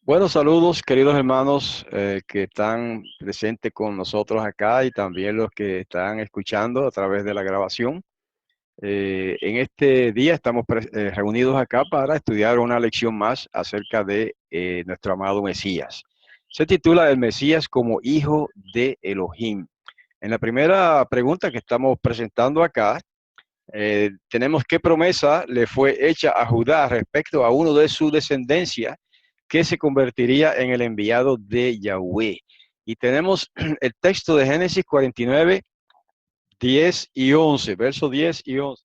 Bueno, saludos queridos hermanos que están presentes con nosotros acá y también los que están escuchando a través de la grabación. En este día estamos reunidos acá para estudiar una lección más acerca de nuestro amado Mesías. Se titula El Mesías como hijo de Elohim. En la primera pregunta que estamos presentando acá, tenemos qué promesa le fue hecha a Judá respecto a uno de su descendencia que se convertiría en el enviado de Yahweh. Y tenemos el texto de Génesis 49, 10 y 11, verso 10 y 11.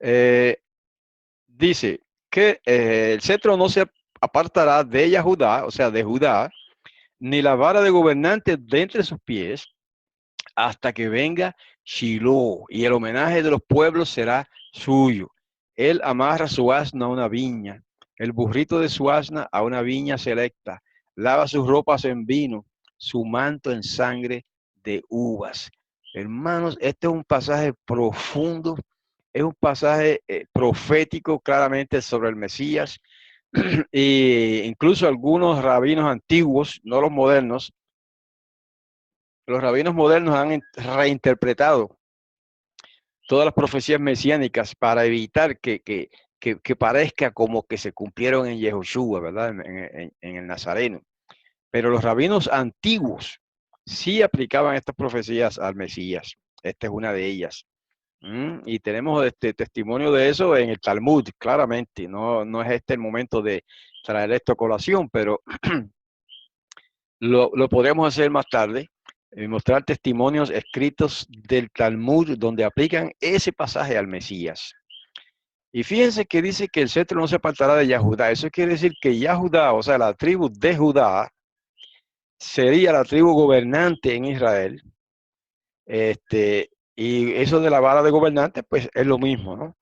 Eh, Dice que el cetro no se apartará de ella Judá, o sea, de Judá, ni la vara de gobernante de entre sus pies, hasta que venga Shiloh, y el homenaje de los pueblos será suyo. Él amarra su asna a una viña, el burrito de su asna a una viña selecta, lava sus ropas en vino, su manto en sangre de uvas. Hermanos, este es un pasaje profundo, es un pasaje profético claramente sobre el Mesías, e incluso algunos rabinos antiguos, no los modernos, los rabinos modernos han reinterpretado todas las profecías mesiánicas para evitar que parezca como que se cumplieron en Yehoshua, ¿verdad? En el Nazareno. Pero los rabinos antiguos sí aplicaban estas profecías al Mesías. Esta es una de ellas. Y tenemos este testimonio de eso en el Talmud, claramente. No es este el momento de traer esto a colación, pero lo podremos hacer más tarde, mostrar testimonios escritos del Talmud donde aplican ese pasaje al Mesías. Y fíjense que dice que el cetro no se apartará de Yahudá. Eso quiere decir que Yahudá, o sea, la tribu de Judá, sería la tribu gobernante en Israel. Y eso de la vara de gobernante, pues es lo mismo, ¿no?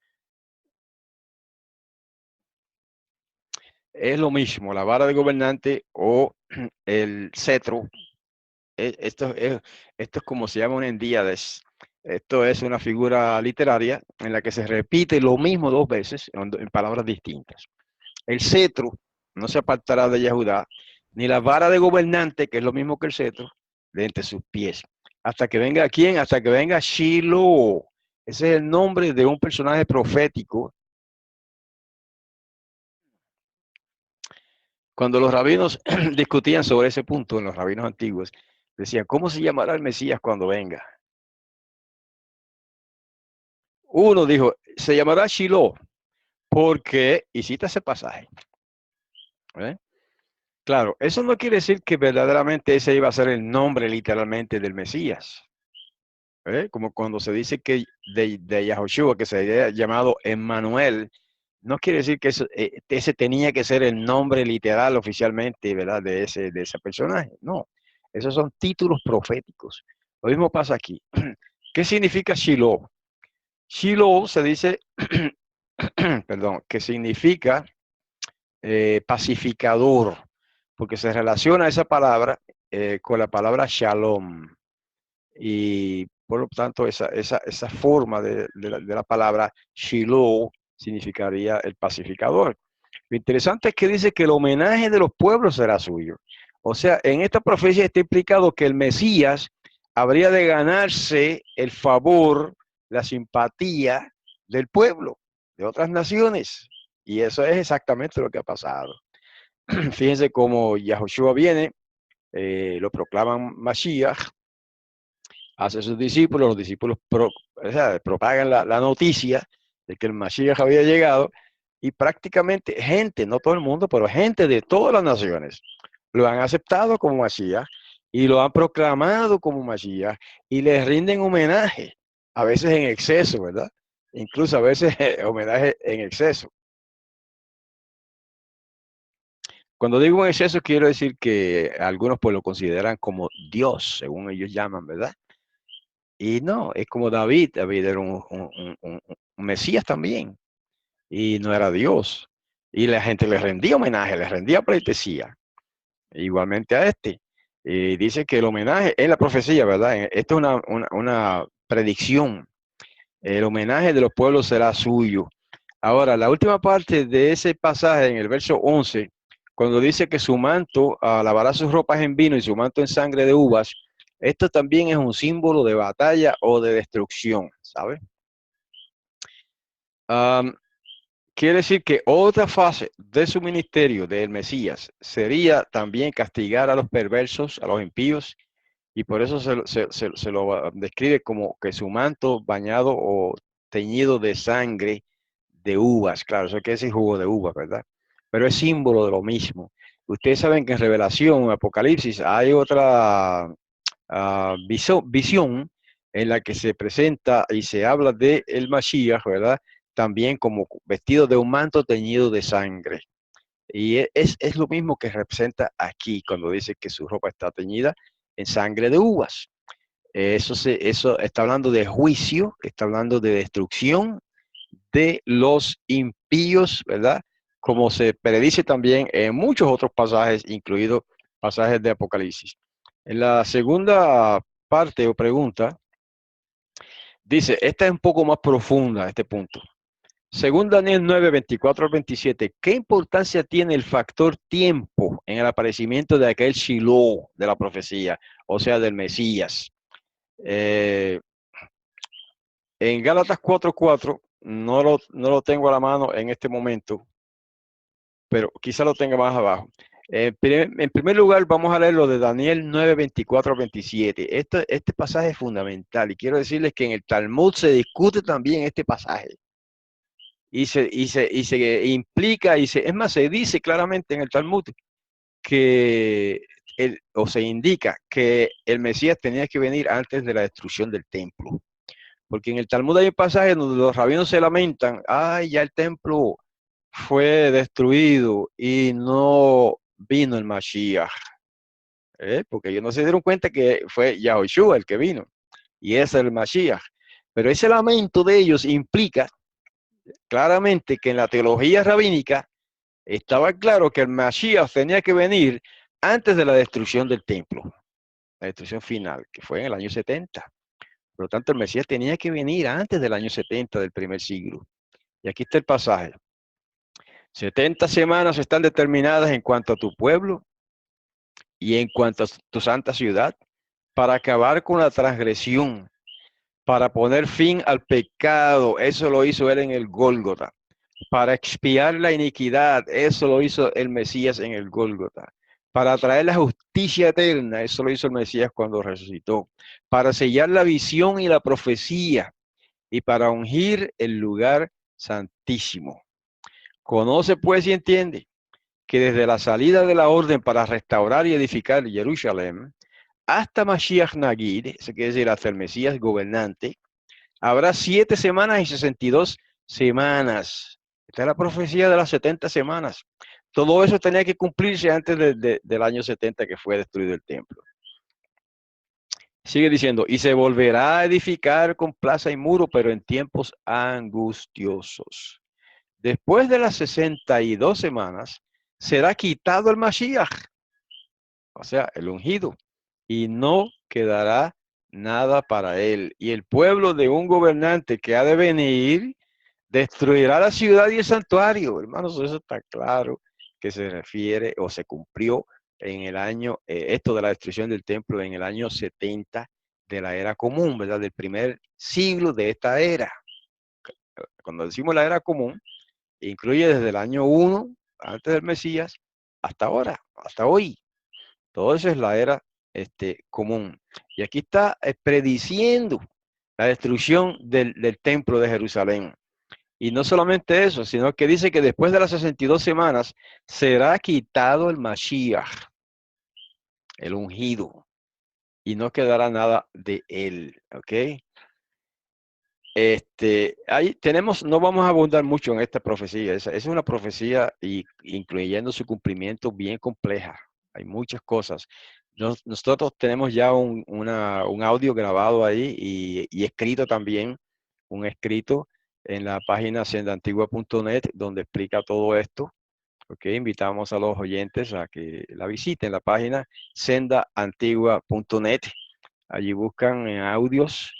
Es lo mismo, la vara de gobernante o el cetro. Esto es como se llama una endíades. Esto es una figura literaria en la que se repite lo mismo dos veces en palabras distintas. El cetro no se apartará de Yahudá, ni la vara de gobernante, que es lo mismo que el cetro, de entre sus pies. Hasta que venga ¿quién? Hasta que venga Shiloh. Ese es el nombre de un personaje profético. Cuando los rabinos discutían sobre ese punto, en los rabinos antiguos, decían, ¿cómo se llamará el Mesías cuando venga? Uno dijo, se llamará Shiloh, porque, y cita ese pasaje. ¿Eh? Claro, eso no quiere decir que verdaderamente ese iba a ser el nombre literalmente del Mesías. Como cuando se dice que de Yahushua, que se había llamado Emmanuel, no quiere decir que ese tenía que ser el nombre literal oficialmente, ¿verdad? De ese personaje. No, esos son títulos proféticos. Lo mismo pasa aquí. ¿Qué significa Shiloh? Shiloh se dice, perdón, que significa pacificador, porque se relaciona esa palabra con la palabra shalom. Y por lo tanto, esa forma de la palabra Shiloh significaría el pacificador. Lo interesante es que dice que el homenaje de los pueblos será suyo. O sea, en esta profecía está implicado que el Mesías habría de ganarse el favor, la simpatía del pueblo, de otras naciones. Y eso es exactamente lo que ha pasado. Fíjense cómo Yahushua viene, lo proclaman Mashiach, hace sus discípulos, los discípulos o sea, propagan la noticia de que el Mashiach había llegado y prácticamente gente, no todo el mundo, pero gente de todas las naciones lo han aceptado como Mashiach y lo han proclamado como Mashiach y le rinden homenaje, a veces en exceso, ¿verdad? Incluso a veces homenaje en exceso. Cuando digo en exceso, quiero decir que algunos pues lo consideran como Dios, según ellos llaman, ¿verdad? Y no, es como David. David era un Mesías también, y no era Dios. Y la gente le rendía homenaje, le rendía pleitesía, igualmente a este. Y dice que el homenaje es la profecía, ¿verdad? Esto es una predicción. El homenaje de los pueblos será suyo. Ahora, la última parte de ese pasaje en el verso 11, cuando dice que su manto lavará sus ropas en vino y su manto en sangre de uvas, esto también es un símbolo de batalla o de destrucción, ¿sabe? Um, Quiere decir que otra fase de su ministerio del Mesías sería también castigar a los perversos, a los impíos, y por eso se lo describe como que su manto bañado o teñido de sangre de uvas. Claro, eso quiere decir jugo de uvas, ¿verdad? Pero es símbolo de lo mismo. Ustedes saben que en Revelación, en Apocalipsis, hay otra visión en la que se presenta y se habla de el Mashiach, ¿verdad? También como vestido de un manto teñido de sangre. Y es lo mismo que representa aquí cuando dice que su ropa está teñida en sangre de uvas. Eso está hablando de juicio, está hablando de destrucción de los impíos, ¿verdad? Como se predice también en muchos otros pasajes, incluidos pasajes de Apocalipsis. En la segunda parte o pregunta, dice, esta es un poco más profunda, este punto. Según Daniel 9, 24 al 27, ¿qué importancia tiene el factor tiempo en el aparecimiento de aquel Shiloh de la profecía, o sea, del Mesías? Eh, en Gálatas 4:4, no lo tengo a la mano en este momento, pero quizá lo tenga más abajo. En primer lugar, vamos a leer lo de Daniel 9, 24 al 27. Este pasaje es fundamental y quiero decirles que en el Talmud se discute también este pasaje. Y se implica, es más, se dice claramente en el Talmud que, o se indica que el Mesías tenía que venir antes de la destrucción del templo. Porque en el Talmud hay un pasaje donde los rabinos se lamentan, ay, ya el templo fue destruido y no vino el Mashiach. Porque ellos no se dieron cuenta que fue Yahushua el que vino, y es el Mashiach. Pero ese lamento de ellos implica claramente que en la teología rabínica estaba claro que el Mashiach tenía que venir antes de la destrucción del templo, la destrucción final, que fue en el año 70. Por lo tanto, el Mesías tenía que venir antes del año 70 del primer siglo. Y aquí está el pasaje. 70 semanas están determinadas en cuanto a tu pueblo y en cuanto a tu santa ciudad, para acabar con la transgresión, para poner fin al pecado. Eso lo hizo él en el Gólgota. Para expiar la iniquidad. Eso lo hizo el Mesías en el Gólgota. Para traer la justicia eterna. Eso lo hizo el Mesías cuando resucitó. Para sellar la visión y la profecía. Y para ungir el lugar santísimo. Conoce pues y entiende que desde la salida de la orden para restaurar y edificar Jerusalén hasta Mashiach Nagid, eso quiere decir hasta el Mesías gobernante, habrá 7 semanas y 62 semanas. Esta es la profecía de las 70 semanas. Todo eso tenía que cumplirse antes del año 70 que fue destruido el templo. Sigue diciendo, y se volverá a edificar con plaza y muro, pero en tiempos angustiosos. Después de las 62 semanas, será quitado el Mashiach, o sea, el ungido, y no quedará nada para él. Y el pueblo de un gobernante que ha de venir destruirá la ciudad y el santuario. Hermanos, eso está claro que se refiere o se cumplió en el año, esto de la destrucción del templo en el año 70 de la era común, ¿verdad? Del primer siglo de esta era. Cuando decimos la era común, incluye desde el año 1, antes del Mesías, hasta ahora, hasta hoy. Todo eso es la era común. Y aquí está prediciendo la destrucción del templo de Jerusalén. Y no solamente eso, sino que dice que después de las 62 semanas será quitado el Mashiach, el ungido, y no quedará nada de él. ¿Ok? Ahí tenemos, no vamos a abundar mucho en esta profecía. Es una profecía incluyendo su cumplimiento bien compleja. Hay muchas cosas. Nosotros tenemos ya un audio grabado ahí y escrito también, un escrito en la página sendaantigua.net donde explica todo esto. Ok, invitamos a los oyentes a que la visiten, la página sendaantigua.net. Allí buscan en audios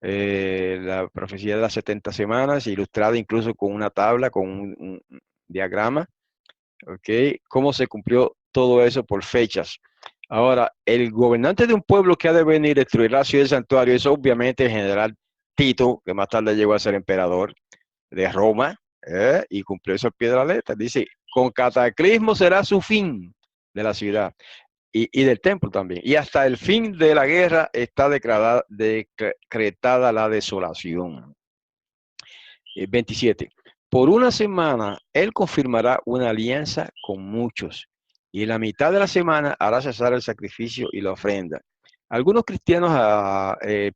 la profecía de las 70 semanas, ilustrada incluso con una tabla, con un diagrama, ¿ok? Cómo se cumplió todo eso por fechas. Ahora, el gobernante de un pueblo que ha de venir a destruir la ciudad del santuario es obviamente el general Tito, que más tarde llegó a ser emperador de Roma, y cumplió eso al pie de la letra. Dice, con cataclismo será su fin de la ciudad y del templo también. Y hasta el fin de la guerra está decretada la desolación. 27. Por una semana él confirmará una alianza con muchos y en la mitad de la semana hará cesar el sacrificio y la ofrenda. Algunos cristianos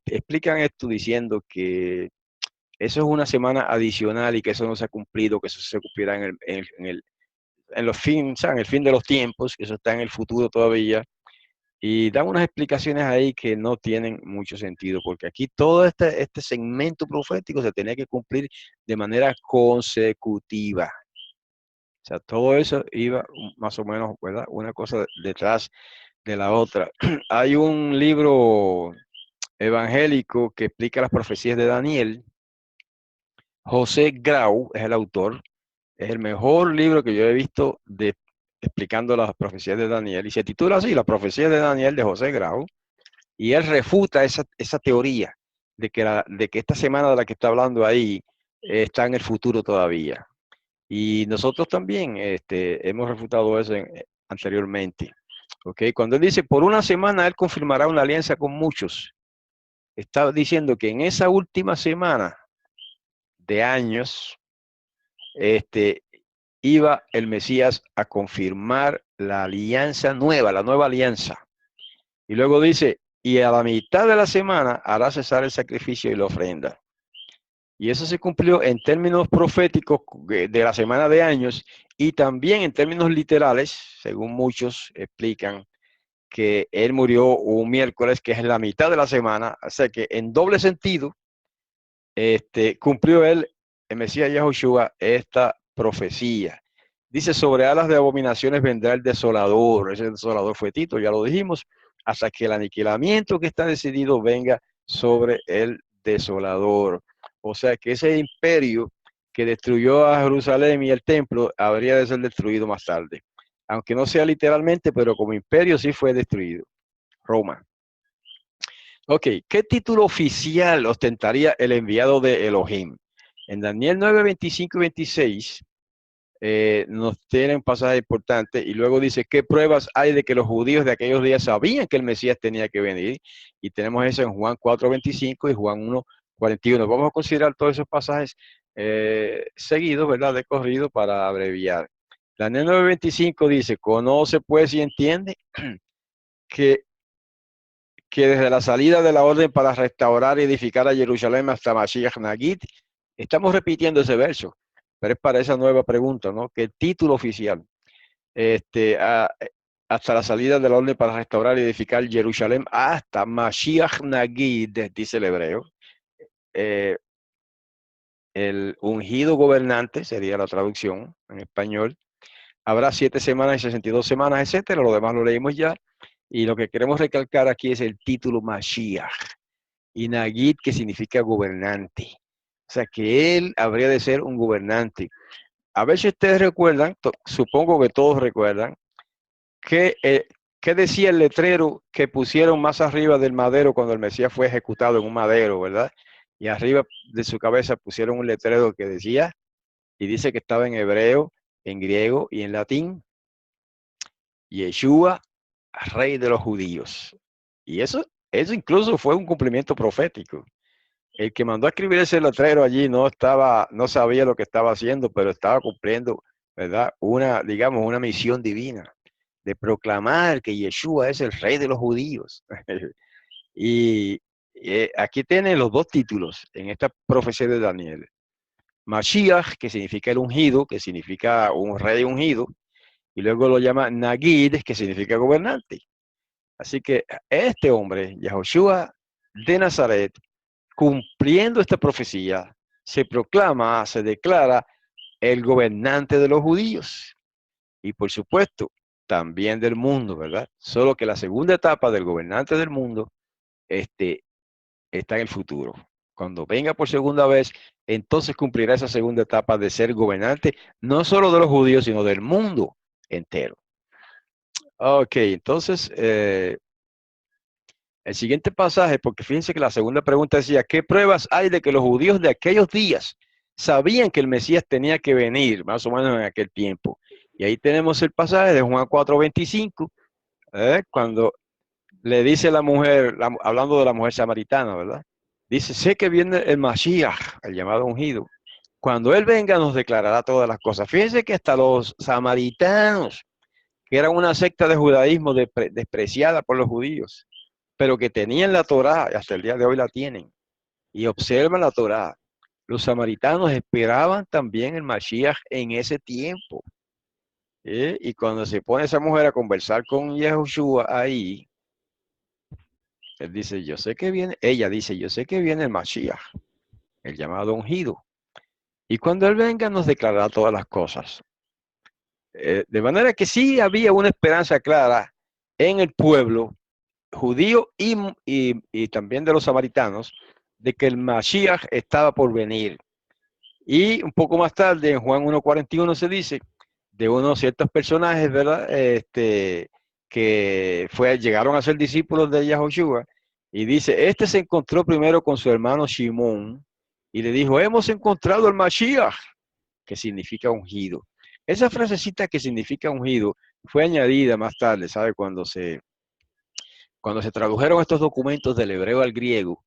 explican esto diciendo que eso es una semana adicional y que eso no se ha cumplido, que eso se cumplirá en los fin, en el fin de los tiempos, que eso está en el futuro todavía. Y dan unas explicaciones ahí que no tienen mucho sentido, porque aquí todo este segmento profético se tenía que cumplir de manera consecutiva. O sea, todo eso iba más o menos, ¿verdad? Una cosa detrás de la otra. Hay un libro evangélico que explica las profecías de Daniel. José Grau es el autor. Es el mejor libro que yo he visto explicando las profecías de Daniel. Y se titula así, La profecía de Daniel de José Grau. Y él refuta esa teoría de que esta semana de la que está hablando ahí está en el futuro todavía. Y nosotros también hemos refutado eso anteriormente. ¿Okay? Cuando él dice, por una semana él confirmará una alianza con muchos, está diciendo que en esa última semana de años, iba el Mesías a confirmar la alianza nueva, la nueva alianza. Y luego dice, y a la mitad de la semana hará cesar el sacrificio y la ofrenda. Y eso se cumplió en términos proféticos de la semana de años y también en términos literales, según muchos explican, que él murió un miércoles, que es la mitad de la semana, o sea que en doble sentido, cumplió él, el Mesías Yahushua, esta profecía. Dice, sobre alas de abominaciones vendrá el desolador. Ese desolador fue Tito, ya lo dijimos, hasta que el aniquilamiento que está decidido venga sobre el desolador. O sea que ese imperio que destruyó a Jerusalén y el templo habría de ser destruido más tarde. Aunque no sea literalmente, pero como imperio sí fue destruido. Roma. Ok, ¿qué título oficial ostentaría el enviado de Elohim? En Daniel 9, 25 y 26 nos tienen pasajes importantes y luego dice, ¿qué pruebas hay de que los judíos de aquellos días sabían que el Mesías tenía que venir? Y tenemos eso en Juan 4, 25 y Juan 1, 41. Vamos a considerar todos esos pasajes seguidos, ¿verdad? De corrido para abreviar. Daniel 9, 25 dice, conoce pues y entiende que desde la salida de la orden para restaurar y edificar a Jerusalén hasta Mashiach Nagid, estamos repitiendo ese verso, pero es para esa nueva pregunta, ¿no? ¿Qué título oficial? Este, a, hasta la salida de la orden para restaurar y edificar Jerusalén hasta Mashiach Nagid, dice el hebreo. El ungido gobernante sería la traducción en español. Habrá 7 semanas y 62 semanas, etcétera. Lo demás lo leímos ya. Y lo que queremos recalcar aquí es el título Mashiach. Y Nagid, que significa gobernante. O sea, que él habría de ser un gobernante. A ver si ustedes recuerdan, supongo que todos recuerdan, que, ¿qué decía el letrero que pusieron más arriba del madero cuando el Mesías fue ejecutado en un madero, verdad? Y arriba de su cabeza pusieron un letrero que decía, y dice que estaba en hebreo, en griego y en latín, Yeshua, rey de los judíos. Y eso incluso fue un cumplimiento profético. El que mandó a escribir ese letrero allí no sabía lo que estaba haciendo, pero estaba cumpliendo, ¿verdad? Digamos, una misión divina de proclamar que Yeshua es el rey de los judíos. y aquí tienen los dos títulos en esta profecía de Daniel. Mashiach, que significa el ungido, que significa un rey ungido, y luego lo llama Nagid, que significa gobernante. Así que este hombre, Yahushua de Nazaret, cumpliendo esta profecía, se proclama, se declara el gobernante de los judíos y por supuesto también del mundo, ¿verdad? Solo que la segunda etapa del gobernante del mundo está en el futuro. Cuando venga por segunda vez, entonces cumplirá esa segunda etapa de ser gobernante, no solo de los judíos, sino del mundo entero. Ok, entonces, el siguiente pasaje, porque fíjense que la segunda pregunta decía, ¿qué pruebas hay de que los judíos de aquellos días sabían que el Mesías tenía que venir, más o menos en aquel tiempo? Y ahí tenemos el pasaje de Juan 4:25, cuando le dice la mujer, hablando de la mujer samaritana, ¿verdad? Dice, sé que viene el Mashiach, el llamado ungido. Cuando él venga nos declarará todas las cosas. Fíjense que hasta los samaritanos, que eran una secta de judaísmo despreciada por los judíos, pero que tenían la Torá, y hasta el día de hoy la tienen, y observan la Torá. Los samaritanos esperaban también el Mashiach en ese tiempo. Y cuando se pone esa mujer a conversar con Yahushua ahí, él dice, yo sé que viene, ella dice, yo sé que viene el Mashiach, el llamado ungido. Y cuando él venga nos declarará todas las cosas. De manera que sí había una esperanza clara en el pueblo judío y también de los samaritanos, de que el Mashiach estaba por venir. Y un poco más tarde, en Juan 1:41 se dice de unos ciertos personajes, ¿verdad? Que llegaron a ser discípulos de Yahushua, y dice, este se encontró primero con su hermano Shimón, y le dijo, hemos encontrado el Mashiach, que significa ungido. Esa frasecita que significa ungido fue añadida más tarde, ¿sabe? Cuando se tradujeron estos documentos del hebreo al griego,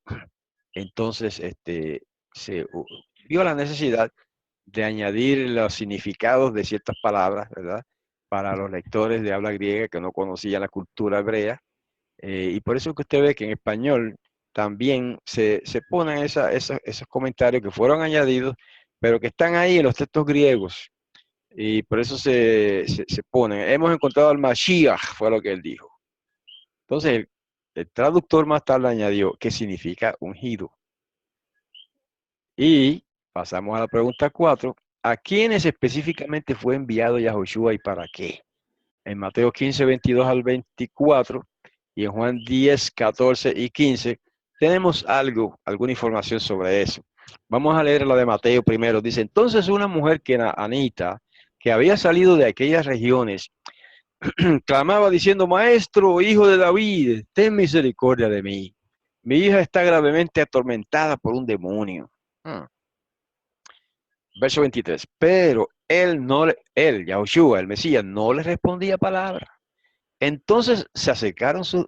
entonces se vio la necesidad de añadir los significados de ciertas palabras, ¿verdad? Para los lectores de habla griega que no conocían la cultura hebrea. Y por eso que usted ve que en español también se ponen esos comentarios que fueron añadidos, pero que están ahí en los textos griegos. Y por eso se ponen. Hemos encontrado al Mashiach, fue lo que él dijo. Entonces, el traductor más tarde añadió qué significa ungido. Y pasamos a la pregunta 4. ¿A quiénes específicamente fue enviado Yahushua y para qué? En Mateo 15:22 al 24 y en Juan 10:14 y 15 tenemos alguna información sobre eso. Vamos a leer la de Mateo primero. Dice, entonces una mujer que era Anita, que había salido de aquellas regiones, clamaba diciendo, Maestro, hijo de David, ten misericordia de mí. Mi hija está gravemente atormentada por un demonio. Verso 23. Pero Yahushua, el Mesías, no le respondía palabra. Entonces se acercaron sus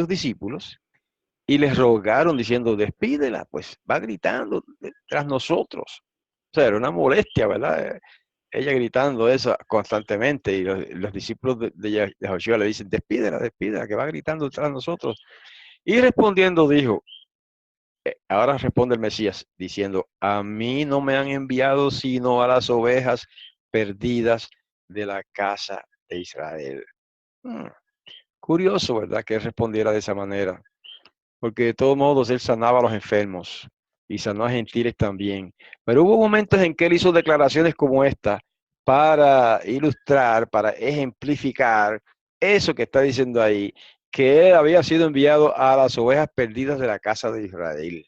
discípulos y les rogaron diciendo, despídela, pues va gritando tras nosotros. O sea, era una molestia, ¿verdad? Ella gritando eso constantemente y los discípulos de Yahushua le dicen, despídela, despídela, que va gritando tras nosotros. Y respondiendo dijo, ahora responde el Mesías diciendo, a mí no me han enviado sino a las ovejas perdidas de la casa de Israel. Curioso, ¿verdad? Que él respondiera de esa manera, porque de todos modos él sanaba a los enfermos y sanó a gentiles también. Pero hubo momentos en que él hizo declaraciones como esta para ilustrar, para ejemplificar eso que está diciendo ahí, que él había sido enviado a las ovejas perdidas de la casa de Israel.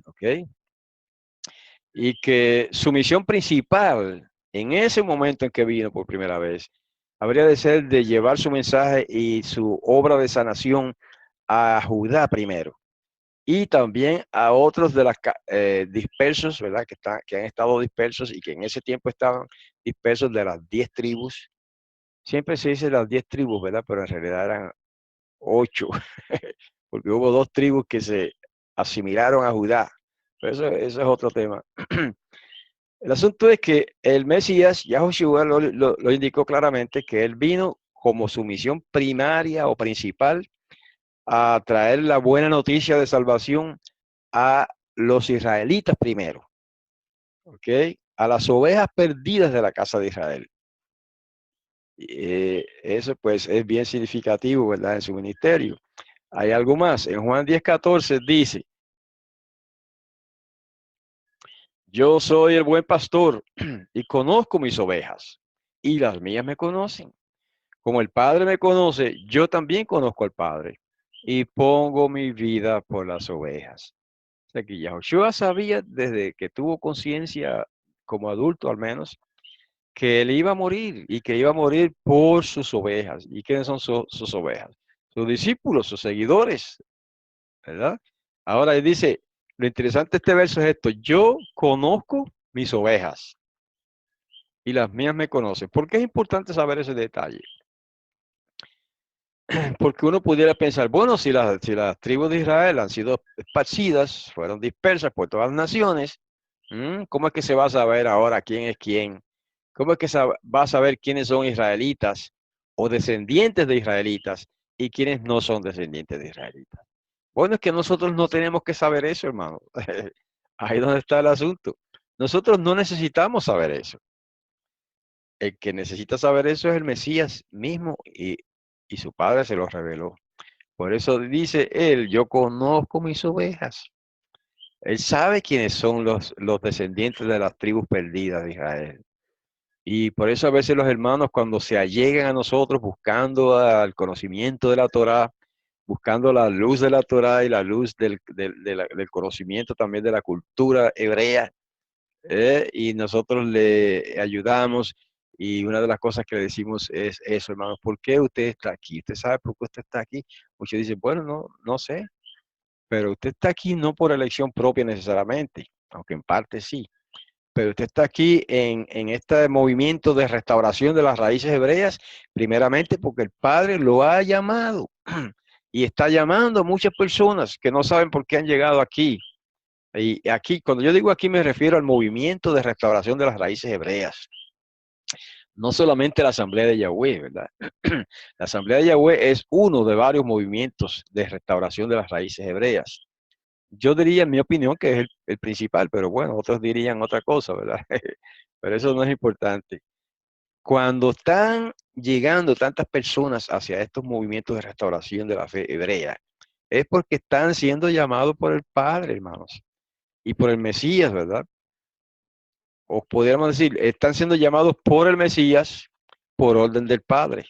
¿Ok? Y que su misión principal en ese momento en que vino por primera vez habría de ser de llevar su mensaje y su obra de sanación a Judá primero y también a otros de las dispersos, ¿verdad? Que han estado dispersos y que en ese tiempo estaban dispersos de las 10 tribus. Siempre se dice las 10 tribus, ¿verdad? Pero en realidad eran 8, porque hubo 2 tribus que se asimilaron a Judá. Pero eso es otro tema. El asunto es que el Mesías, Yahushua, lo indicó claramente, que él vino como su misión primaria o principal a traer la buena noticia de salvación a los israelitas primero, ¿ok? A las ovejas perdidas de la casa de Israel. Eso pues es bien significativo, ¿verdad? En su ministerio. Hay algo más. En Juan 10:14 dice, yo soy el buen pastor y conozco mis ovejas y las mías me conocen. Como el Padre me conoce, yo también conozco al Padre y pongo mi vida por las ovejas. sea, que Yahushua sabía desde que tuvo conciencia, como adulto al menos, que él iba a morir y que iba a morir por sus ovejas. ¿Y quiénes son sus ovejas? Sus discípulos, sus seguidores, ¿verdad? Ahora él dice, lo interesante de este verso es esto: yo conozco mis ovejas y las mías me conocen. ¿Por qué es importante saber ese detalle? Porque uno pudiera pensar, bueno, si las tribus de Israel han sido esparcidas, fueron dispersas por todas las naciones, ¿cómo es que se va a saber ahora quién es quién? ¿Cómo es que se va a saber quiénes son israelitas o descendientes de israelitas y quiénes no son descendientes de israelitas? Bueno, es que nosotros no tenemos que saber eso, hermano. Ahí es donde está el asunto. Nosotros no necesitamos saber eso. El que necesita saber eso es el Mesías mismo y su padre se lo reveló. Por eso dice él, yo conozco mis ovejas. Él sabe quiénes son los descendientes de las tribus perdidas de Israel. Y por eso a veces los hermanos cuando se allegan a nosotros buscando el conocimiento de la Torá, buscando la luz de la Torá y la luz del conocimiento también de la cultura hebrea, y nosotros le ayudamos. Y una de las cosas que le decimos es eso, hermanos: ¿por qué usted está aquí? ¿Usted sabe por qué usted está aquí? Muchos dicen, bueno, no sé, pero usted está aquí no por elección propia necesariamente, aunque en parte sí. Pero usted está aquí en este movimiento de restauración de las raíces hebreas, primeramente porque el Padre lo ha llamado y está llamando a muchas personas que no saben por qué han llegado aquí. Y aquí, cuando yo digo aquí, me refiero al movimiento de restauración de las raíces hebreas. No solamente la Asamblea de Yahweh, ¿verdad? La Asamblea de Yahweh es uno de varios movimientos de restauración de las raíces hebreas. Yo diría, en mi opinión, que es el principal, pero bueno, otros dirían otra cosa, ¿verdad? Pero eso no es importante. Cuando están llegando tantas personas hacia estos movimientos de restauración de la fe hebrea, es porque están siendo llamados por el Padre, hermanos, y por el Mesías, ¿verdad? O podríamos decir, están siendo llamados por el Mesías por orden del Padre.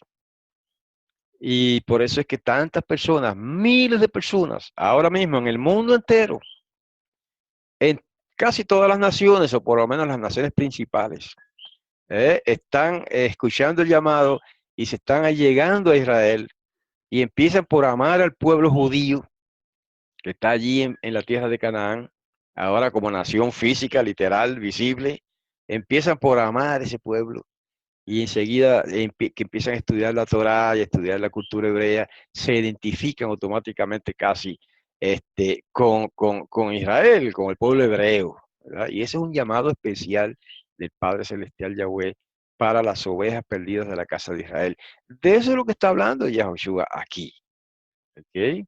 Y por eso es que tantas personas, miles de personas, ahora mismo en el mundo entero, en casi todas las naciones, o por lo menos las naciones principales, están escuchando el llamado y se están allegando a Israel y empiezan por amar al pueblo judío que está allí en la tierra de Canaán, ahora como nación física, literal, visible. Empiezan por amar ese pueblo y enseguida que empiezan a estudiar la Torá y a estudiar la cultura hebrea, se identifican automáticamente casi con Israel, con el pueblo hebreo, ¿verdad? Y ese es un llamado especial del Padre Celestial Yahweh para las ovejas perdidas de la casa de Israel. De eso es lo que está hablando Yahushua aquí, ¿ok?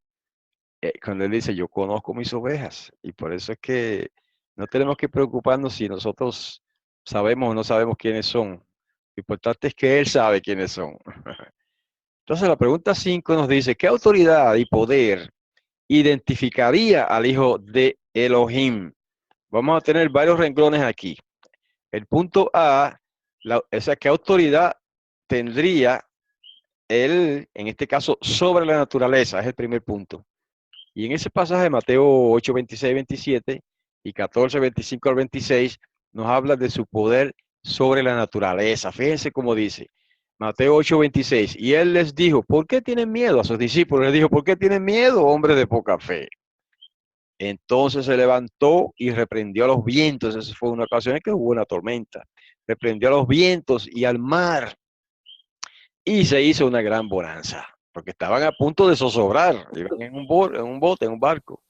Cuando él dice, yo conozco mis ovejas, y por eso es que no tenemos que preocuparnos si nosotros sabemos o no sabemos quiénes son. Lo importante es que él sabe quiénes son. Entonces la pregunta 5 nos dice, ¿qué autoridad y poder identificaría al hijo de Elohim? Vamos a tener varios renglones aquí. El punto A, esa ¿qué autoridad tendría él, en este caso, sobre la naturaleza? Es el primer punto. Y en ese pasaje de Mateo 8, 26, 27 y 14, 25 al 26, nos habla de su poder sobre la naturaleza. Fíjense cómo dice Mateo 8, 26. Y él les dijo, ¿por qué tienen miedo? A sus discípulos les dijo, ¿por qué tienen miedo, hombres de poca fe? Entonces se levantó y reprendió a los vientos. Esa fue una ocasión en que hubo una tormenta. Reprendió a los vientos y al mar y se hizo una gran bonanza, porque estaban a punto de zozobrar, iban en un bote, en un barco,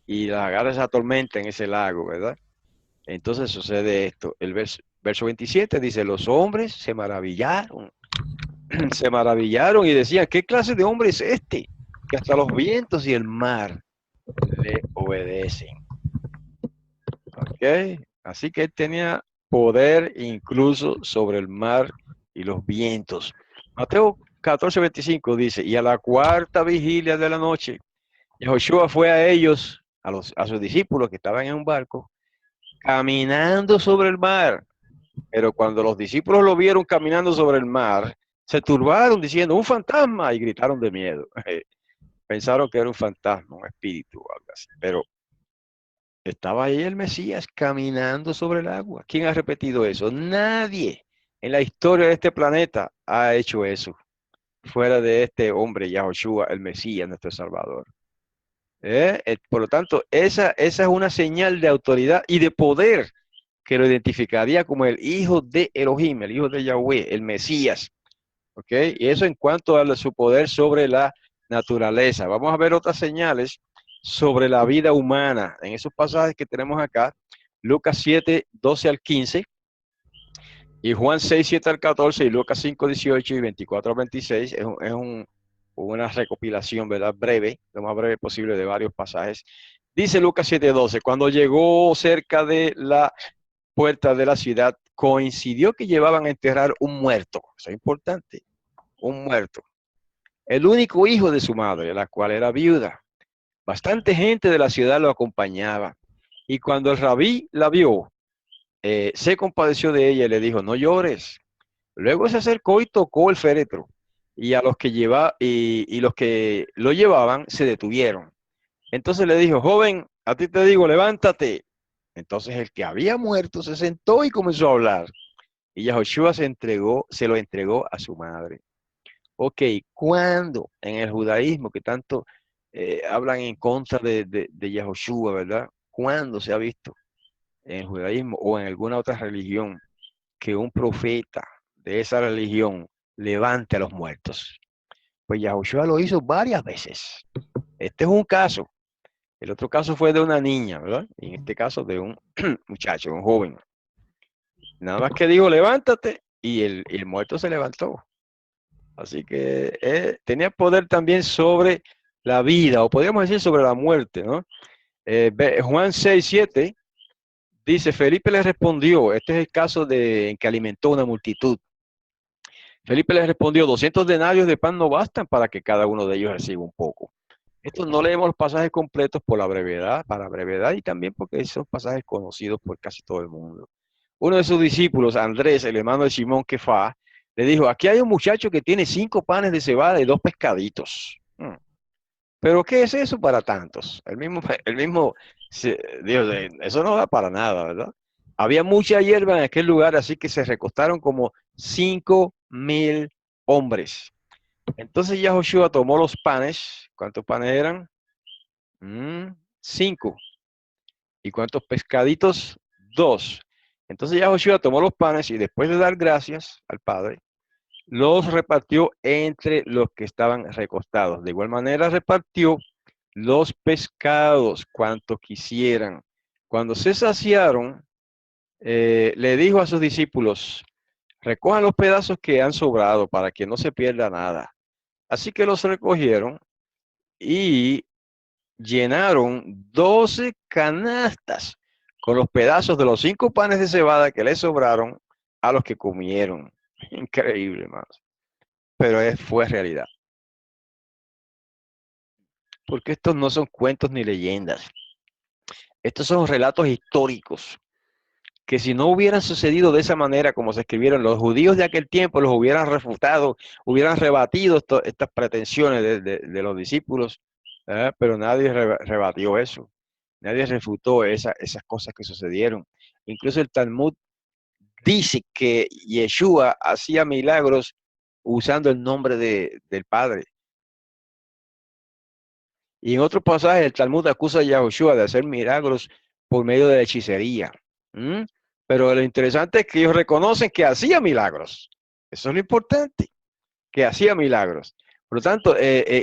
y la agarra esa tormenta en ese lago, ¿verdad? Entonces sucede esto. El verso 27 dice, los hombres se maravillaron y decían, ¿qué clase de hombre es este? Que hasta los vientos y el mar le obedecen. ¿Ok? Así que él tenía poder incluso sobre el mar y los vientos. Mateo 14:25 dice, y a la cuarta vigilia de la noche, Joshua fue a ellos, a sus discípulos que estaban en un barco, caminando sobre el mar. Pero cuando los discípulos lo vieron caminando sobre el mar, se turbaron diciendo, un fantasma, y gritaron de miedo. Pensaron que era un fantasma, un espíritu o algo así. Pero Estaba ahí el Mesías caminando sobre el agua. ¿Quién ha repetido eso? Nadie en la historia de este planeta ha hecho eso, fuera de este hombre, Yahoshua, el Mesías, nuestro Salvador. Por lo tanto, esa es una señal de autoridad y de poder que lo identificaría como el hijo de Elohim, el hijo de Yahweh, el Mesías. ¿Ok? Y eso en cuanto a su poder sobre la naturaleza. Vamos a ver otras señales sobre la vida humana en esos pasajes que tenemos acá. Lucas 7, 12 al 15 y Juan 6, 7 al 14 y Lucas 5, 18 y 24 al 26. Una recopilación, ¿verdad? Breve, lo más breve posible de varios pasajes. Dice Lucas 7, 12, cuando llegó cerca de la puerta de la ciudad, coincidió que llevaban a enterrar un muerto. Eso es importante, un muerto. El único hijo de su madre, la cual era viuda. Bastante gente de la ciudad lo acompañaba. Y cuando el rabí la vio, se compadeció de ella y le dijo, no llores. Luego se acercó y tocó el féretro. Y a los que y los que lo llevaban se detuvieron. Entonces le dijo, joven, a ti te digo, levántate. Entonces el que había muerto se sentó y comenzó a hablar. Y Yahoshua se lo entregó a su madre. Ok, ¿cuándo en el judaísmo que tanto hablan en contra de Yahoshua, ¿verdad? ¿Cuándo se ha visto en el judaísmo o en alguna otra religión que un profeta de esa religión levante a los muertos? Pues Yahoshua lo hizo varias veces. Este es un caso. El otro caso fue de una niña, ¿verdad? Y en este caso de un muchacho, un joven. Nada más que dijo, levántate, y el muerto se levantó. Así que tenía poder también sobre la vida, o podríamos decir sobre la muerte, ¿no? Juan 6, 7 dice, Felipe le respondió, este es el caso en que alimentó una multitud. Felipe le respondió, 200 denarios de pan no bastan para que cada uno de ellos reciba un poco. Esto no leemos los pasajes completos por la brevedad, para brevedad y también porque son pasajes conocidos por casi todo el mundo. Uno de sus discípulos, Andrés, el hermano de Simón Kefá, le dijo, aquí hay un muchacho que tiene 5 panes de cebada y 2 pescaditos. Pero ¿qué es eso para tantos? El mismo Dios, eso no da para nada, ¿verdad? Había mucha hierba en aquel lugar, así que se recostaron como 5.000 hombres. Entonces ya Joshua tomó los panes. ¿Cuántos panes eran? 5. ¿Y cuántos pescaditos? 2. Entonces ya Joshua tomó los panes y después de dar gracias al Padre, los repartió entre los que estaban recostados. De igual manera repartió los pescados cuantos quisieran. Cuando se saciaron, le dijo a sus discípulos, recojan los pedazos que han sobrado para que no se pierda nada. Así que los recogieron y llenaron 12 canastas con los pedazos de los 5 panes de cebada que les sobraron a los que comieron. Increíble, hermanos. Pero fue realidad. Porque estos no son cuentos ni leyendas. Estos son relatos históricos que si no hubieran sucedido de esa manera como se escribieron, los judíos de aquel tiempo los hubieran refutado, hubieran rebatido estas pretensiones de los discípulos, pero nadie rebatió eso. Nadie refutó esas cosas que sucedieron. Incluso el Talmud dice que Yeshua hacía milagros usando el nombre del Padre. Y en otro pasaje el Talmud acusa a Yahushua de hacer milagros por medio de la hechicería. ¿Mm? Pero lo interesante es que ellos reconocen que hacía milagros. Eso es lo importante, que hacía milagros. Por lo tanto,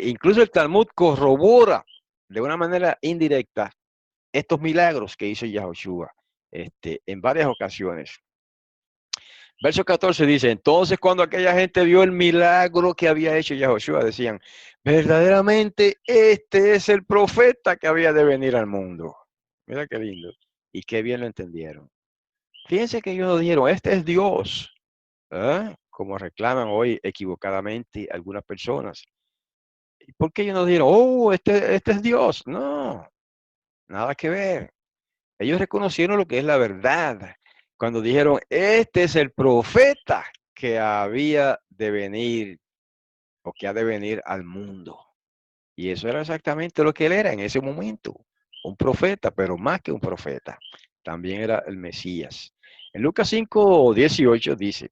incluso el Talmud corrobora de una manera indirecta estos milagros que hizo Yahushua en varias ocasiones. Verso 14 dice, entonces cuando aquella gente vio el milagro que había hecho Yahushua, decían, verdaderamente este es el profeta que había de venir al mundo. Mira qué lindo. Y qué bien lo entendieron. Fíjense que ellos no dijeron, este es Dios, como reclaman hoy equivocadamente algunas personas. ¿Por qué ellos no dijeron, oh, este es Dios? No, nada que ver. Ellos reconocieron lo que es la verdad cuando dijeron, este es el profeta que había de venir o que ha de venir al mundo. Y eso era exactamente lo que él era en ese momento. un profeta, pero más que un profeta, también era el Mesías. En Lucas 5:18 dice,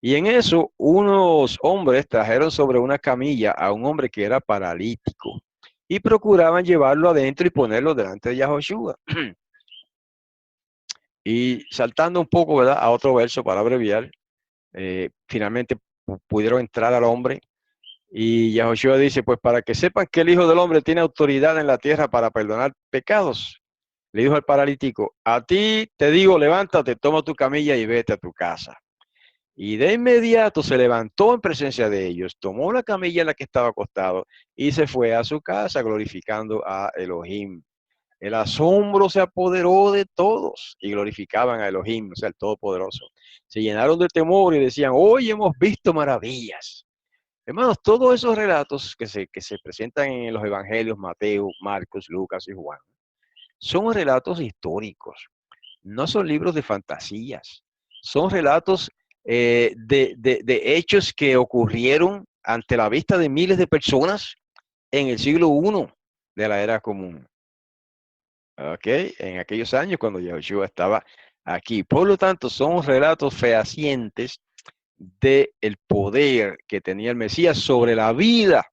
y en eso unos hombres trajeron sobre una camilla a un hombre que era paralítico y procuraban llevarlo adentro y ponerlo delante de Yahoshua. Y saltando un poco, ¿verdad?, a otro verso para abreviar, finalmente pudieron entrar al hombre y Yahoshua dice, pues para que sepan que el Hijo del Hombre tiene autoridad en la tierra para perdonar pecados, le dijo al paralítico, a ti te digo, levántate, toma tu camilla y vete a tu casa. Y de inmediato se levantó en presencia de ellos, tomó la camilla en la que estaba acostado y se fue a su casa glorificando a Elohim. El asombro se apoderó de todos y glorificaban a Elohim, o sea, el Todopoderoso. Se llenaron de temor y decían, hoy hemos visto maravillas. Hermanos, todos esos relatos que se presentan en los evangelios, Mateo, Marcos, Lucas y Juan, son relatos históricos, no son libros de fantasías, son relatos de hechos que ocurrieron ante la vista de miles de personas en el siglo I de la era común. ¿Ok? En aquellos años cuando Yahushua estaba aquí. Por lo tanto, son relatos fehacientes del poder que tenía el Mesías sobre la vida,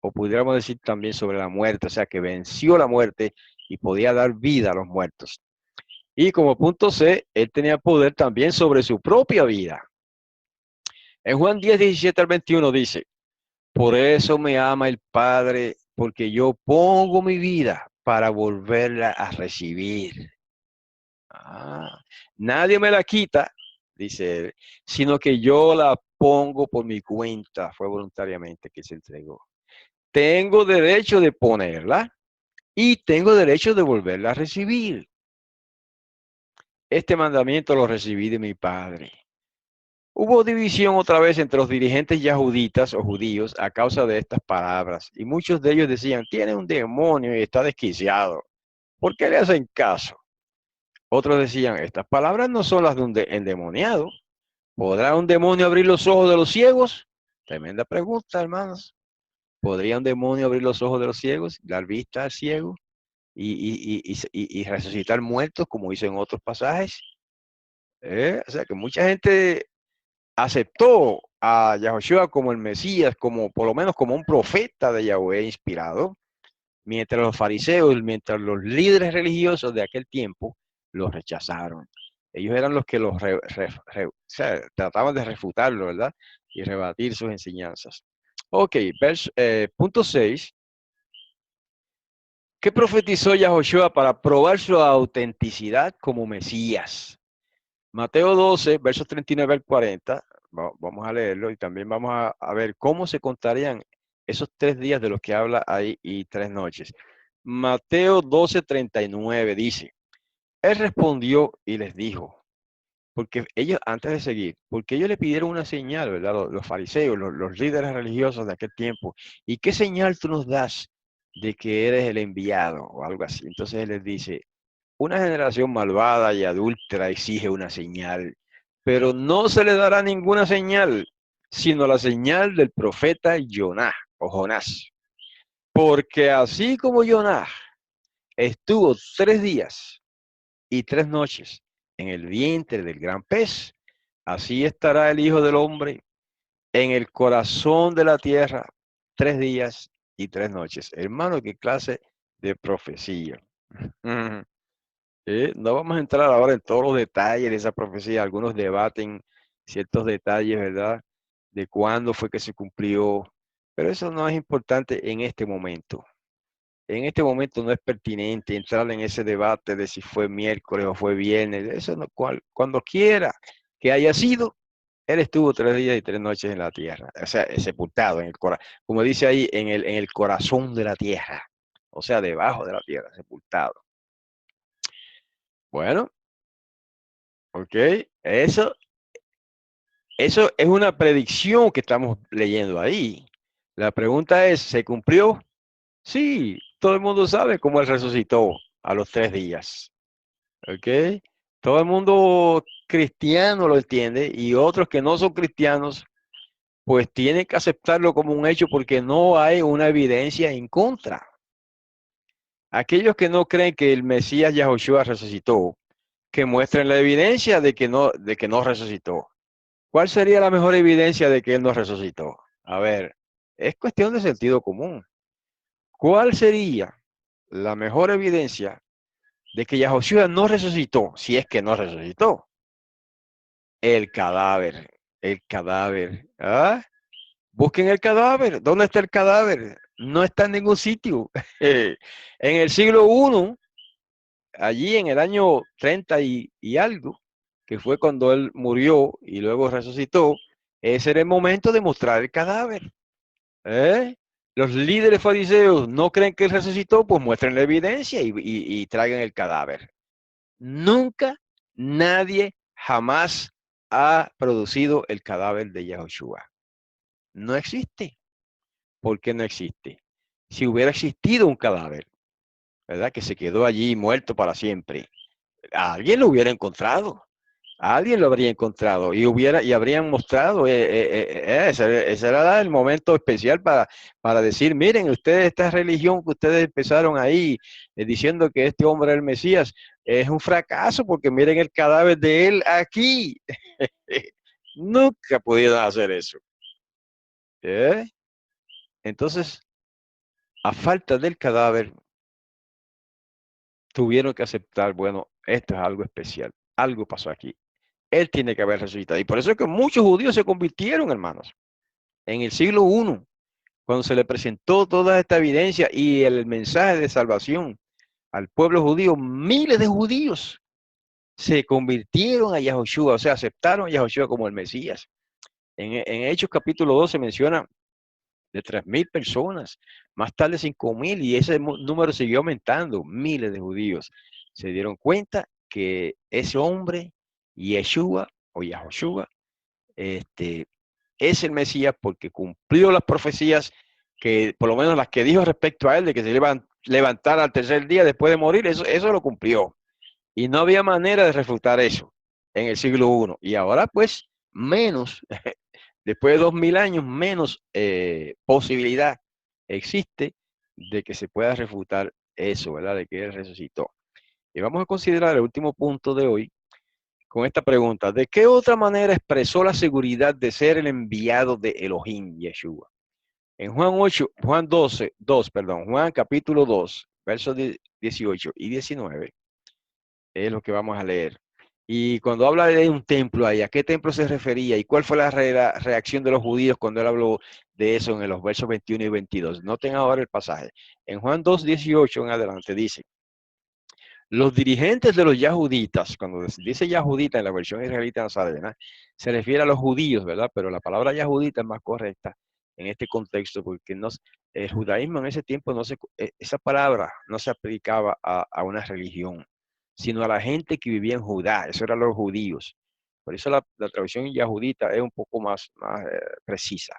o pudiéramos decir también sobre la muerte, o sea, que venció la muerte y podía dar vida a los muertos. Y como punto C, él tenía poder también sobre su propia vida. En Juan 10:17-21 dice, por eso me ama el Padre, porque yo pongo mi vida para volverla a recibir. Nadie me la quita, dice él, sino que yo la pongo por mi cuenta. Fue voluntariamente que se entregó. Tengo derecho de ponerla y tengo derecho de volverla a recibir. Este mandamiento lo recibí de mi Padre. Hubo división otra vez entre los dirigentes yahuditas o judíos a causa de estas palabras, y muchos de ellos decían, tiene un demonio y está desquiciado. ¿Por qué le hacen caso? Otros decían, estas palabras no son las de un endemoniado. ¿Podrá un demonio abrir los ojos de los ciegos? Tremenda pregunta, hermanos. ¿Podría un demonio abrir los ojos de los ciegos, dar vista al ciego y resucitar muertos, como hizo en otros pasajes? O sea que mucha gente aceptó a Yahushua como el Mesías, como por lo menos como un profeta de Yahweh inspirado, mientras los fariseos, mientras los líderes religiosos de aquel tiempo los rechazaron. Ellos eran los que o sea, trataban de refutarlo, ¿verdad? Y rebatir sus enseñanzas. Ok, punto 6. ¿Qué profetizó Yahushua para probar su autenticidad como Mesías? Mateo 12, versos 39 al 40. Vamos a leerlo y también vamos a ver cómo se contarían esos 3 días de los que habla ahí y 3 noches. Mateo 12:39 dice, él respondió y les dijo, porque ellos, antes de seguir, porque ellos le pidieron una señal, ¿verdad? Los fariseos, los líderes religiosos de aquel tiempo. ¿Y qué señal tú nos das de que eres el enviado? O algo así. Entonces él les dice, una generación malvada y adúltera exige una señal, pero no se le dará ninguna señal, sino la señal del profeta Jonás. Porque así como Jonás estuvo 3 días y 3 noches en el vientre del gran pez, así estará el Hijo del Hombre en el corazón de la tierra 3 días y 3 noches. Hermano, qué clase de profecía. No vamos a entrar ahora en todos los detalles de esa profecía. Algunos debaten ciertos detalles, ¿verdad? De cuándo fue que se cumplió. Pero eso no es importante en este momento. En este momento no es pertinente entrar en ese debate de si fue miércoles o fue viernes. Eso no, cuando quiera que haya sido, él estuvo 3 días y 3 noches en la tierra. O sea, sepultado en el corazón. Como dice ahí, en el corazón de la tierra. O sea, debajo de la tierra, sepultado. Bueno, ok, eso es una predicción que estamos leyendo ahí. La pregunta es, ¿se cumplió? Sí, todo el mundo sabe cómo él resucitó a los 3 días. ¿Ok? Todo el mundo cristiano lo entiende y otros que no son cristianos, pues tienen que aceptarlo como un hecho porque no hay una evidencia en contra. Aquellos que no creen que el Mesías Yahushua resucitó, que muestren la evidencia de que no resucitó. ¿Cuál sería la mejor evidencia de que él no resucitó? A ver, es cuestión de sentido común. ¿Cuál sería la mejor evidencia de que Yahushua no resucitó, si es que no resucitó? El cadáver, el cadáver. ¿Ah? Busquen el cadáver. ¿Dónde está el cadáver? No está en ningún sitio. En el siglo I, allí en el año 30 y algo, que fue cuando él murió y luego resucitó, ese era el momento de mostrar el cadáver. ¿Eh? Los líderes fariseos no creen que él resucitó, pues muestren la evidencia y traigan el cadáver. Nunca, nadie, jamás ha producido el cadáver de Yahushua. No existe. ¿Por qué no existe? Si hubiera existido un cadáver, ¿verdad? Que se quedó allí muerto para siempre, alguien lo hubiera encontrado. Alguien lo habría encontrado y habrían mostrado, ese era el momento especial para decir, miren, ustedes, esta religión que ustedes empezaron ahí diciendo que este hombre es el Mesías, es un fracaso porque miren el cadáver de él aquí. Nunca pudieron hacer eso. ¿Eh? Entonces, a falta del cadáver, tuvieron que aceptar, bueno, esto es algo especial, algo pasó aquí. Él tiene que haber resucitado. Y por eso es que muchos judíos se convirtieron, hermanos. En el siglo I, cuando se le presentó toda esta evidencia y el mensaje de salvación al pueblo judío, miles de judíos se convirtieron a Yahushua, o sea, aceptaron a Yahushua como el Mesías. En Hechos capítulo 2 se menciona de 3.000 personas, más tarde 5.000, y ese número siguió aumentando. Miles de judíos se dieron cuenta que ese hombre, Yeshua o Yahushua, es el Mesías porque cumplió las profecías que, por lo menos las que dijo respecto a él, de que se iba a levantar al tercer día después de morir, eso lo cumplió. Y no había manera de refutar eso en el siglo I. Y ahora, pues, menos, después de 2.000 años, menos posibilidad existe de que se pueda refutar eso, ¿verdad? De que él resucitó. Y vamos a considerar el último punto de hoy, con esta pregunta: ¿de qué otra manera expresó la seguridad de ser el enviado de Elohim, Yeshua? En Juan capítulo 2, versos 18 y 19, es lo que vamos a leer. Y cuando habla de un templo ahí, ¿a qué templo se refería? ¿Y cuál fue la reacción de los judíos cuando él habló de eso en los versos 21 y 22? Noten ahora el pasaje. En Juan 2, 18 en adelante dice: los dirigentes de los yahuditas, cuando dice yahudita en la versión israelita nazarena, se refiere a los judíos, ¿verdad? Pero la palabra yahudita es más correcta en este contexto, porque el judaísmo en ese tiempo, esa palabra no se aplicaba a una religión, sino a la gente que vivía en Judá, eso eran los judíos. Por eso la traducción yahudita es un poco más precisa.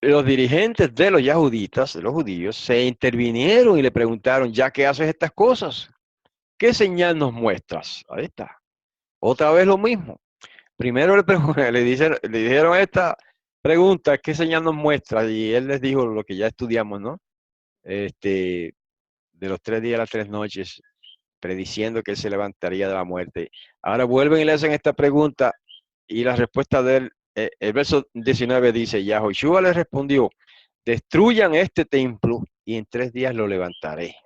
Los dirigentes de los yahuditas, de los judíos, se intervinieron y le preguntaron: ¿ya que haces estas cosas? ¿Qué señal nos muestras? Ahí está. Otra vez lo mismo. Primero le dijeron esta pregunta: ¿qué señal nos muestras? Y él les dijo lo que ya estudiamos, ¿no? De los 3 días a las 3 noches, prediciendo que él se levantaría de la muerte. Ahora vuelven y le hacen esta pregunta y la respuesta de él, el verso 19 dice: Yahushua le respondió: destruyan este templo y en 3 días lo levantaré.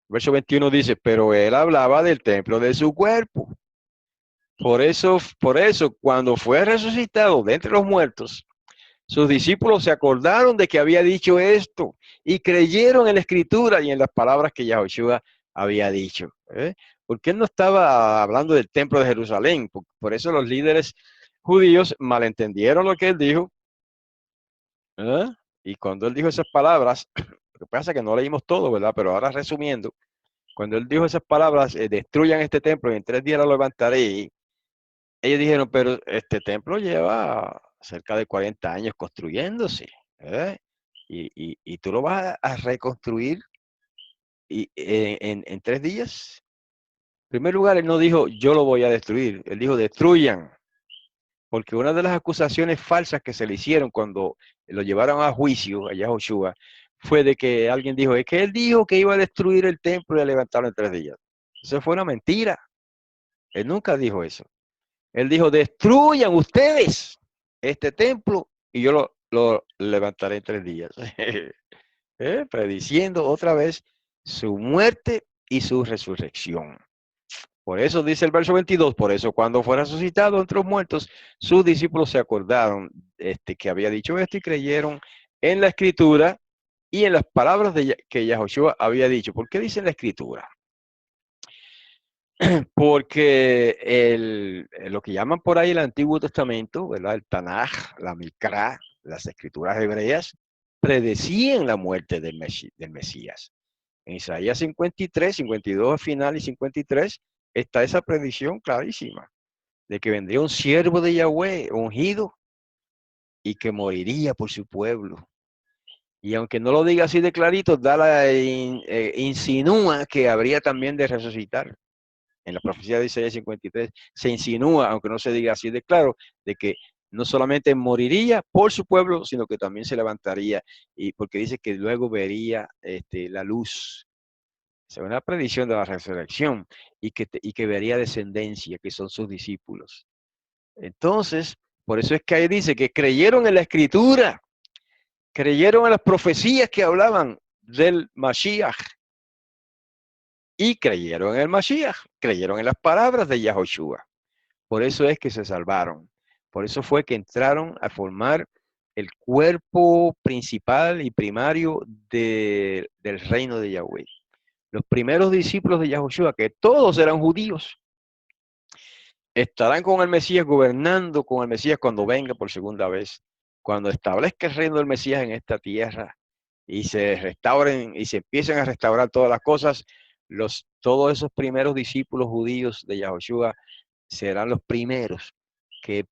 Verso 21 dice: pero él hablaba del templo de su cuerpo. Por eso, cuando fue resucitado de entre los muertos, sus discípulos se acordaron de que había dicho esto y creyeron en la escritura y en las palabras que Yahushua había dicho. Porque él no estaba hablando del templo de Jerusalén. Por eso los líderes judíos malentendieron lo que él dijo. Y cuando él dijo esas palabras, lo que pasa es que no leímos todo, ¿verdad? Pero ahora resumiendo, cuando él dijo esas palabras: destruyan este templo y en 3 días lo levantaré, ellos dijeron: pero este templo lleva cerca de 40 años construyéndose, ¿eh? Y tú lo vas a reconstruir en 3 días. En primer lugar, él no dijo: yo lo voy a destruir, él dijo: destruyan. Porque una de las acusaciones falsas que se le hicieron cuando lo llevaron a juicio a Yahushua fue de que alguien dijo, es que él dijo que iba a destruir el templo y a levantarlo en 3 días. Eso fue una mentira. Él nunca dijo eso. Él dijo, destruyan ustedes este templo y yo lo levantaré en 3 días. Prediciendo otra vez su muerte y su resurrección. Por eso dice el verso 22, por eso cuando fue resucitado entre los muertos, sus discípulos se acordaron que había dicho esto y creyeron en la escritura y en las palabras que Yahoshua había dicho. ¿Por qué dice la escritura? Porque lo que llaman por ahí el Antiguo Testamento, ¿verdad? El Tanaj, la Mikra, las escrituras hebreas, predecían la muerte del Mesías. En Isaías 53, 52 al final y 53 está esa predicción clarísima de que vendría un siervo de Yahweh ungido y que moriría por su pueblo. Y aunque no lo diga así de clarito, insinúa que habría también de resucitar. En la profecía de Isaías 53 se insinúa, aunque no se diga así de claro, de que no solamente moriría por su pueblo, sino que también se levantaría, y porque dice que luego vería la luz. Es una predicción de la resurrección y que vería descendencia, que son sus discípulos. Entonces, por eso es que ahí dice que creyeron en la escritura, creyeron en las profecías que hablaban del Mashiach y creyeron en el Mashiach, creyeron en las palabras de Yahoshua. Por eso es que se salvaron. Por eso fue que entraron a formar el cuerpo principal y primario del reino de Yahweh. Los primeros discípulos de Yahoshua, que todos eran judíos, estarán con el Mesías, gobernando con el Mesías cuando venga por segunda vez, cuando establezca el reino del Mesías en esta tierra y se restauren y se empiecen a restaurar todas las cosas. Todos esos primeros discípulos judíos de Yahoshua serán los primeros que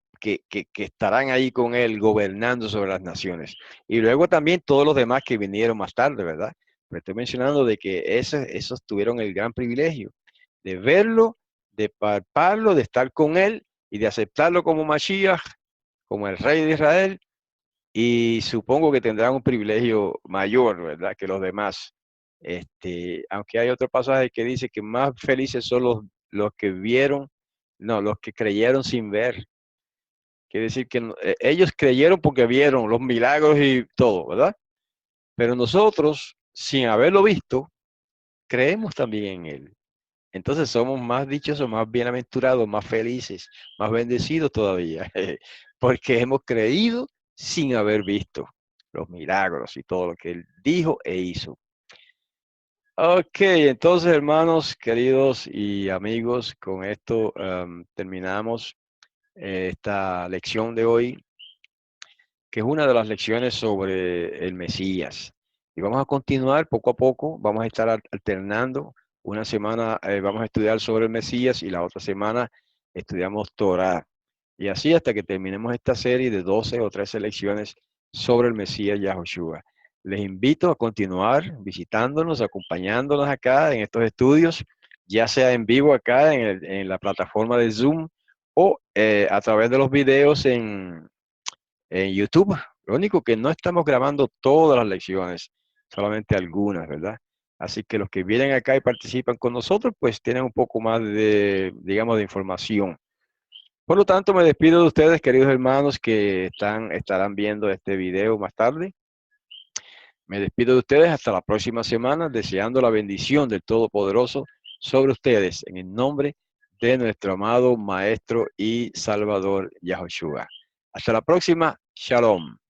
estarán ahí con él gobernando sobre las naciones. Y luego también todos los demás que vinieron más tarde, ¿verdad? Pero estoy mencionando de que esos tuvieron el gran privilegio de verlo, de palparlo, de estar con él y de aceptarlo como Mashiach, como el rey de Israel. Y supongo que tendrán un privilegio mayor, ¿verdad?, que los demás. Aunque hay otro pasaje que dice que más felices son los que vieron, no, los que creyeron sin ver. Quiere decir que ellos creyeron porque vieron los milagros y todo, ¿verdad? Pero nosotros, sin haberlo visto, creemos también en él. Entonces somos más dichosos, más bienaventurados, más felices, más bendecidos todavía, porque hemos creído sin haber visto los milagros y todo lo que él dijo e hizo. Ok, entonces hermanos, queridos y amigos, con esto terminamos esta lección de hoy, que es una de las lecciones sobre el Mesías. Y vamos a continuar poco a poco, vamos a estar alternando. Una semana vamos a estudiar sobre el Mesías y la otra semana estudiamos Torah. Y así hasta que terminemos esta serie de 12 o 13 lecciones sobre el Mesías Yahoshua. Les invito a continuar visitándonos, acompañándonos acá en estos estudios, ya sea en vivo acá en la plataforma de Zoom o a través de los videos en YouTube. Lo único que no estamos grabando todas las lecciones, solamente algunas, ¿verdad? Así que los que vienen acá y participan con nosotros, pues tienen un poco más de, digamos, de información. Por lo tanto, me despido de ustedes, queridos hermanos, que estarán viendo este video más tarde. Me despido de ustedes hasta la próxima semana, deseando la bendición del Todopoderoso sobre ustedes, en el nombre de nuestro amado Maestro y Salvador Yahoshua. Hasta la próxima. Shalom.